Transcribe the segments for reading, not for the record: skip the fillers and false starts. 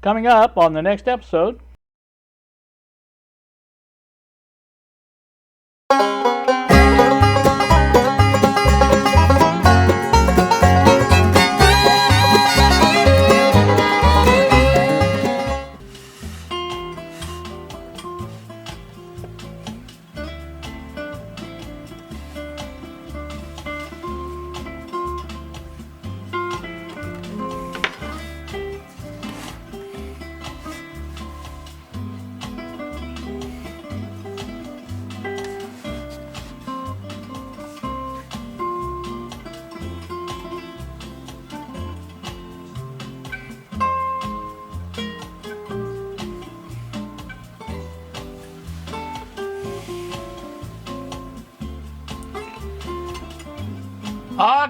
Coming up on the next episode.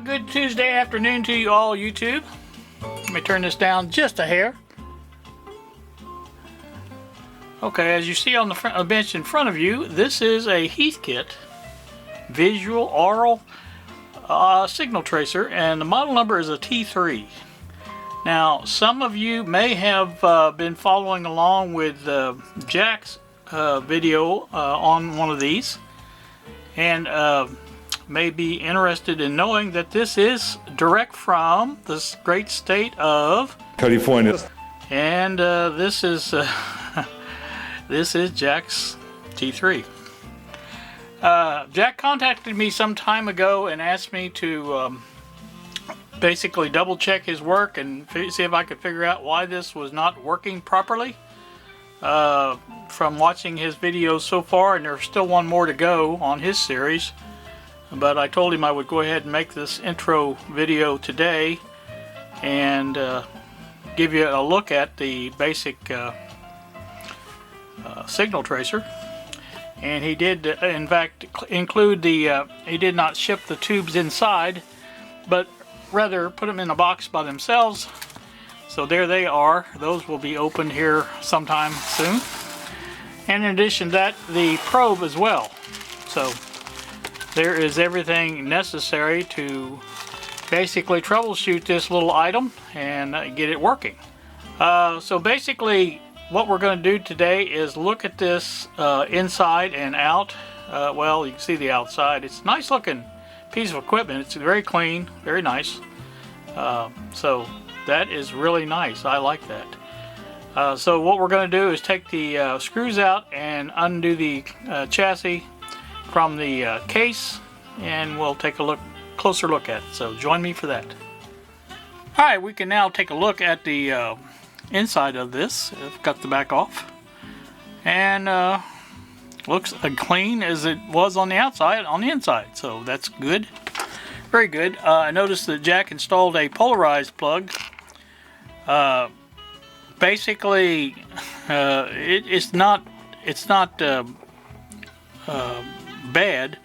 Good Tuesday afternoon to you all, YouTube. Let me turn this down just a hair. Okay, as you see on the bench in front of you, this is a Heathkit visual aural signal tracer, and the model number is a T3. Now, some of you may have been following along with Jack's video on one of these, and may be interested in knowing that this is direct from this great state of California, and this is this is Jack's T3. Jack contacted me some time ago and asked me to basically double check his work and see if I could figure out why this was not working properly. From watching his videos so far, and there's still one more to go on his series. But I told him I would go ahead and make this intro video today and give you a look at the basic signal tracer. And he did, in fact, include the, he did not ship the tubes inside, but rather put them in a box by themselves. So there they are. Those will be opened here sometime soon. And in addition to that, the probe as well. So there is everything necessary to basically troubleshoot this little item and get it working. So basically what we're going to do today is look at this inside and out. Well, you can see the outside. It's a nice looking piece of equipment. It's very clean, very nice. So that is really nice. I like that. So what we're going to do is take the screws out and undo the chassis from the case, and we'll take a closer look at it. So join me for that. Alright, we can now take a look at the inside of this. I've got the back off, and looks as clean as it was on the outside on the inside, so that's good, very good. I noticed that Jack installed a polarized plug. Basically it's not bad,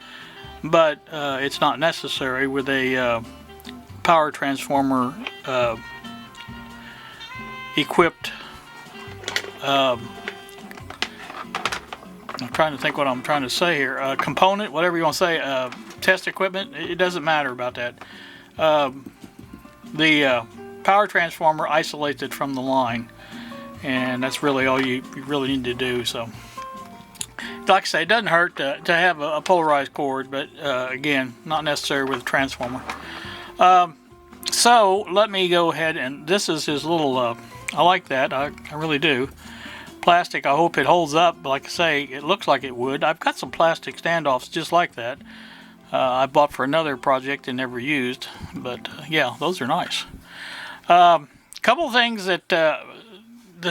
but it's not necessary with a power transformer equipped. I'm trying to think what I'm trying to say here. Component, whatever you want to say, test equipment. It doesn't matter about that. The power transformer isolates it from the line, and that's really all you really need to do. So, like I say, it doesn't hurt to have a polarized cord, but again, not necessary with a transformer. So let me go ahead, and this is his little, I like that, I really do. Plastic, I hope it holds up. Like I say, it looks like it would. I've got some plastic standoffs just like that. I bought for another project and never used, but yeah, those are nice. Couple things that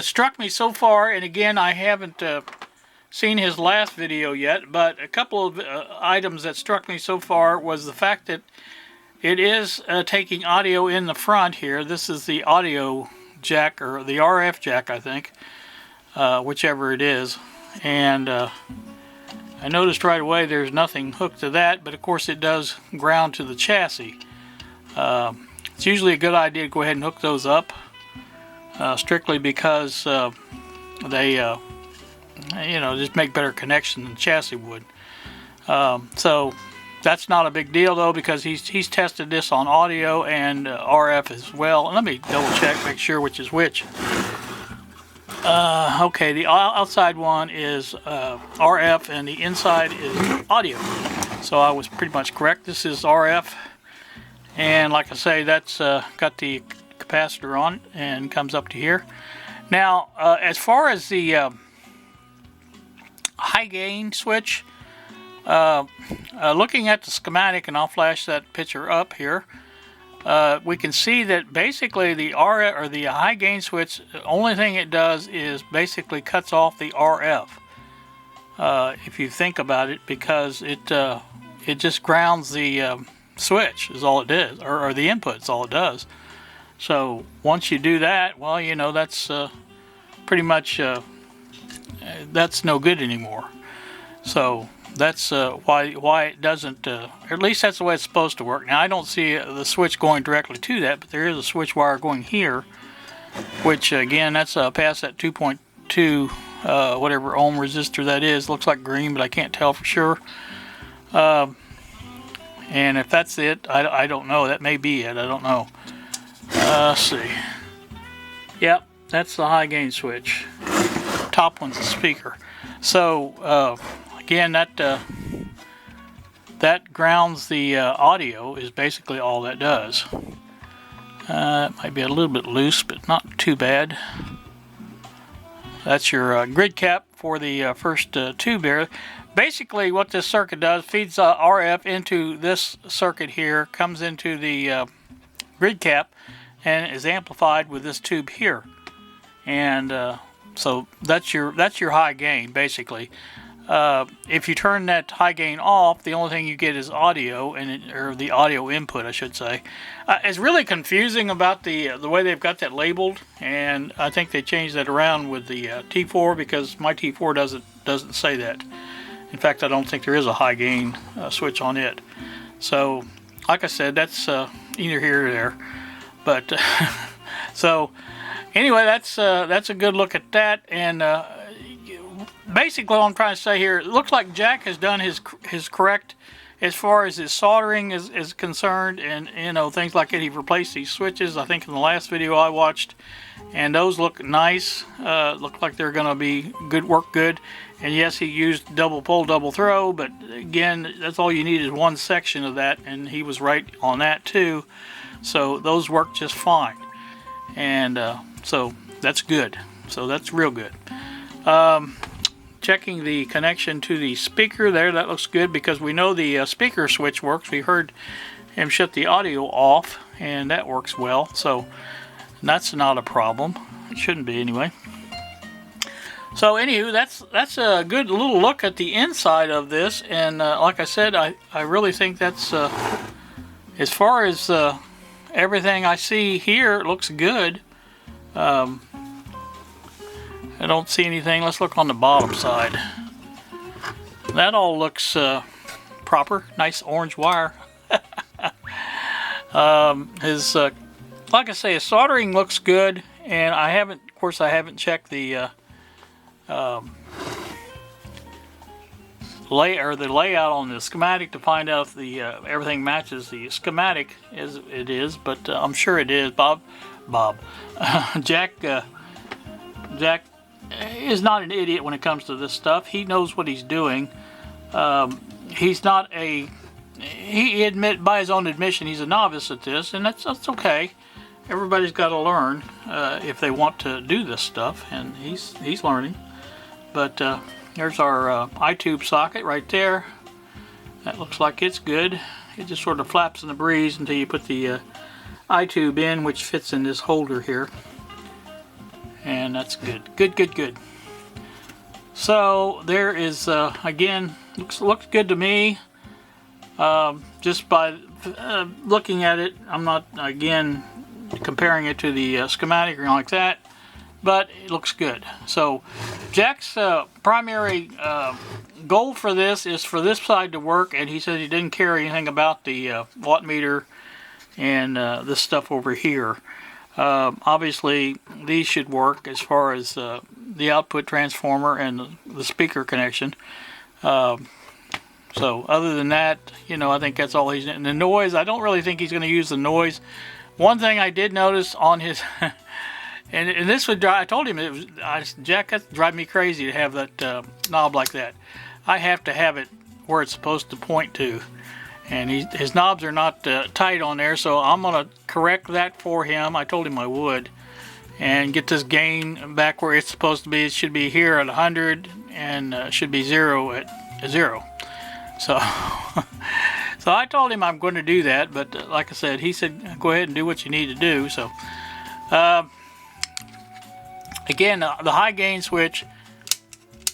struck me so far, and again, I haven't seen his last video yet, but a couple of items that struck me so far was the fact that it is taking audio in the front here. This is the audio jack, or the RF jack, I think, whichever it is, and I noticed right away there's nothing hooked to that, but of course it does ground to the chassis. It's usually a good idea to go ahead and hook those up, strictly because they just make better connection than the chassis would. So that's not a big deal though, because he's tested this on audio and RF as well. And let me double check, make sure which is which. Okay, the outside one is RF and the inside is audio. So I was pretty much correct. This is RF, and like I say, that's got the capacitor on it and comes up to here. Now, as far as the high gain switch, looking at the schematic, and I'll flash that picture up here, we can see that basically the RF, or the high gain switch, the only thing it does is basically cuts off the RF. If you think about it, because it just grounds the switch is all it does, or the input is all it does. So once you do that, well, you know, that's pretty much that's no good anymore. So that's why it doesn't, or at least that's the way it's supposed to work. Now I don't see the switch going directly to that, but there is a switch wire going here, which again, that's past that 2.2 whatever ohm resistor that is. Looks like green, but I can't tell for sure. And if that's it, I don't know. That may be it. I don't know. Let's see. Yep, that's the high gain switch. Top one's the speaker. So again, that grounds the audio, is basically all that does. It might be a little bit loose, but not too bad. That's your grid cap for the first tube there. Basically, what this circuit does, feeds RF into this circuit here, comes into the grid cap, and is amplified with this tube here. And so that's your high gain, basically. If you turn that high gain off, the only thing you get is audio, or the audio input, I should say. It's really confusing about the way they've got that labeled, and I think they changed that around with the T4, because my T4 doesn't say that. In fact, I don't think there is a high gain switch on it. So, like I said, that's either here or there. But so anyway, that's a good look at that. And basically, what I'm trying to say here, it looks like Jack has done his correct as far as his soldering is concerned, and you know, things like that. He replaced these switches, I think, in the last video I watched, and those look nice. Look like they're going to be work good. And yes, he used double pull, double throw, but again, that's all you need is one section of that, and he was right on that too. So those work just fine, and so that's good. So that's real good. Checking the connection to the speaker there, that looks good, because we know the speaker switch works. We heard him shut the audio off, and that works well, so that's not a problem. It shouldn't be anyway. So anywho, that's a good little look at the inside of this, and like I said, I really think that's as far as everything I see here, it looks good. I don't see anything. Let's look on the bottom side. That all looks proper. Nice orange wire. Like I say, his soldering looks good, and of course I haven't checked the layout on the schematic to find out if the everything matches the schematic as it is, but I'm sure it is. Jack is not an idiot when it comes to this stuff. He knows what he's doing. He's not by his own admission, he's a novice at this, and that's okay. Everybody's got to learn if they want to do this stuff, and he's learning. But there's our I-tube socket right there. That looks like it's good. It just sort of flaps in the breeze until you put the I-tube in, which fits in this holder here. And that's good. Good. So there is, again, looks good to me. Just by looking at it, I'm not, again, comparing it to the schematic or anything like that, but it looks good. So Jack's primary goal for this is for this side to work, and he said he didn't care anything about the watt meter and this stuff over here. Obviously these should work as far as the output transformer and the speaker connection. So other than that, you know, I think that's all he's. And the noise, I don't really think he's going to use the noise. One thing I did notice on his And this would drive, I told him, Jack, that drive me crazy to have that knob like that. I have to have it where it's supposed to point to. And his knobs are not tight on there, so I'm going to correct that for him. I told him I would. And get this gain back where it's supposed to be. It should be here at 100 and should be 0 at 0. So, so I told him I'm going to do that, but like I said, he said, go ahead and do what you need to do. So, again, the high gain switch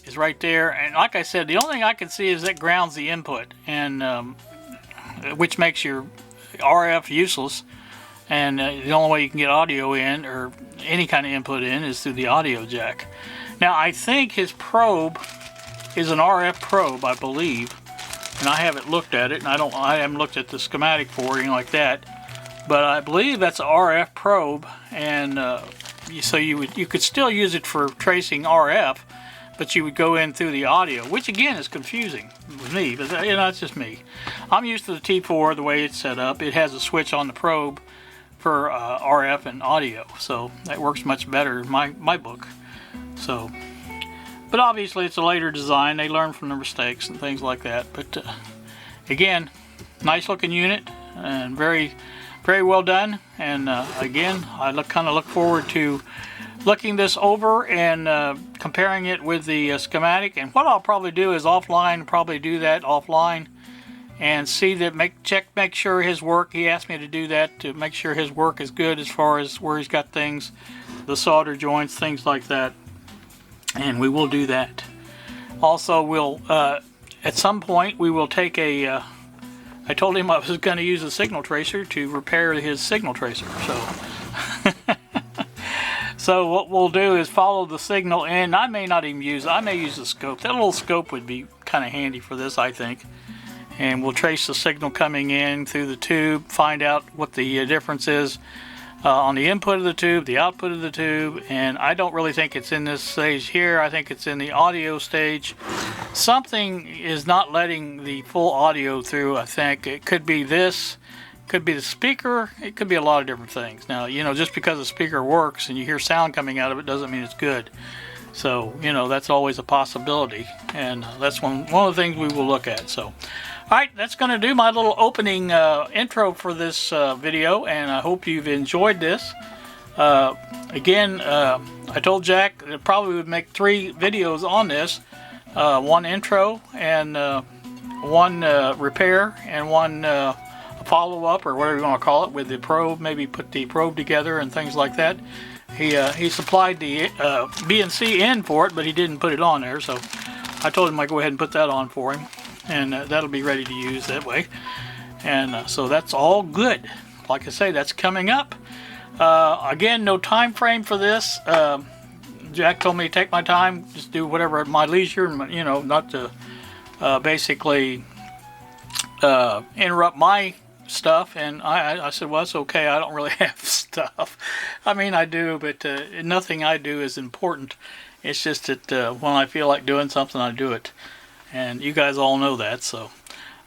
is right there. And like I said, the only thing I can see is that grounds the input, and which makes your RF useless. And the only way you can get audio in, or any kind of input in, is through the audio jack. Now, I think his probe is an RF probe, I believe. And I haven't looked at it, and I haven't looked at the schematic for it or anything like that. But I believe that's an RF probe, and so you could still use it for tracing RF, but you would go in through the audio, which again is confusing with me, but it's just me. I'm used to the T4, the way it's set up. It has a switch on the probe for RF and audio, so that works much better in my book. So, but obviously it's a later design. They learn from their mistakes and things like that. But again, nice looking unit and very, very well done. And again, I kind of look forward to looking this over and comparing it with the schematic. And what I'll probably do is probably do that offline and see that, make sure his work, he asked me to do that, to make sure his work is good as far as where he's got things, the solder joints, things like that. And we will do that. Also, we'll at some point we will take a I told him I was going to use a signal tracer to repair his signal tracer. So what we'll do is follow the signal, and I may not even use, I may use a scope. That little scope would be kind of handy for this, I think. And we'll trace the signal coming in through the tube, find out what the difference is on the input of the tube, the output of the tube. And I don't really think it's in this stage here. I think it's in the audio stage. Something is not letting the full audio through, I think. It could be this, could be the speaker, it could be a lot of different things. Now, just because the speaker works and you hear sound coming out of it doesn't mean it's good. So, that's always a possibility. And that's one of the things we will look at. So, alright, that's going to do my little opening intro for this video, and I hope you've enjoyed this. Again, I told Jack that I probably would make 3 videos on this. One intro, and one repair, and one follow-up, or whatever you want to call it, with the probe, maybe put the probe together and things like that. He supplied the BNC in for it, but he didn't put it on there, so I told him I'd go ahead and put that on for him, and that'll be ready to use that way. And so that's all good. Like I say, that's coming up. Again, no time frame for this. Jack told me to take my time, just do whatever at my leisure, not to basically interrupt my stuff. And I said, well, it's okay, I don't really have stuff. I mean, I do, but nothing I do is important. It's just that when I feel like doing something, I do it. And you guys all know that, so.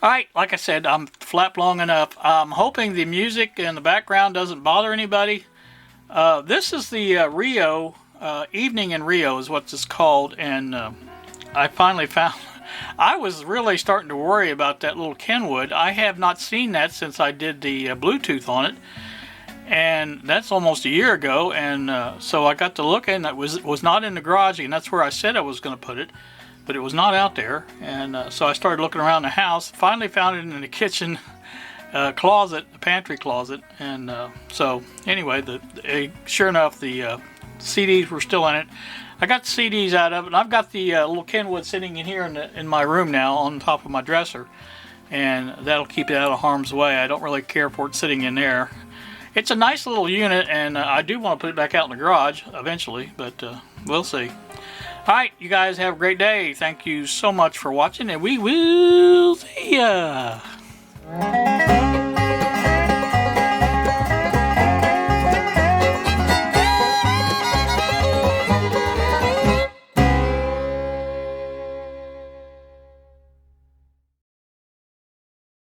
Alright, like I said, I'm flapped long enough. I'm hoping the music in the background doesn't bother anybody. This is the Rio, Evening in Rio is what it's called, and I finally found, I was really starting to worry about that little Kenwood. I have not seen that since I did the Bluetooth on it, and that's almost a year ago, and so I got to look, and it was not in the garage, and that's where I said I was going to put it, but it was not out there. And so I started looking around the house, finally found it in the kitchen closet, the pantry closet. And so anyway, sure enough, the CDs were still in it. I got the CDs out of it, and I've got the little Kenwood sitting in here in my room now on top of my dresser, and that'll keep it out of harm's way. I don't really care for it sitting in there. It's a nice little unit, and I do want to put it back out in the garage eventually, but we'll see. Alright, you guys have a great day. Thank you so much for watching, and we will see ya.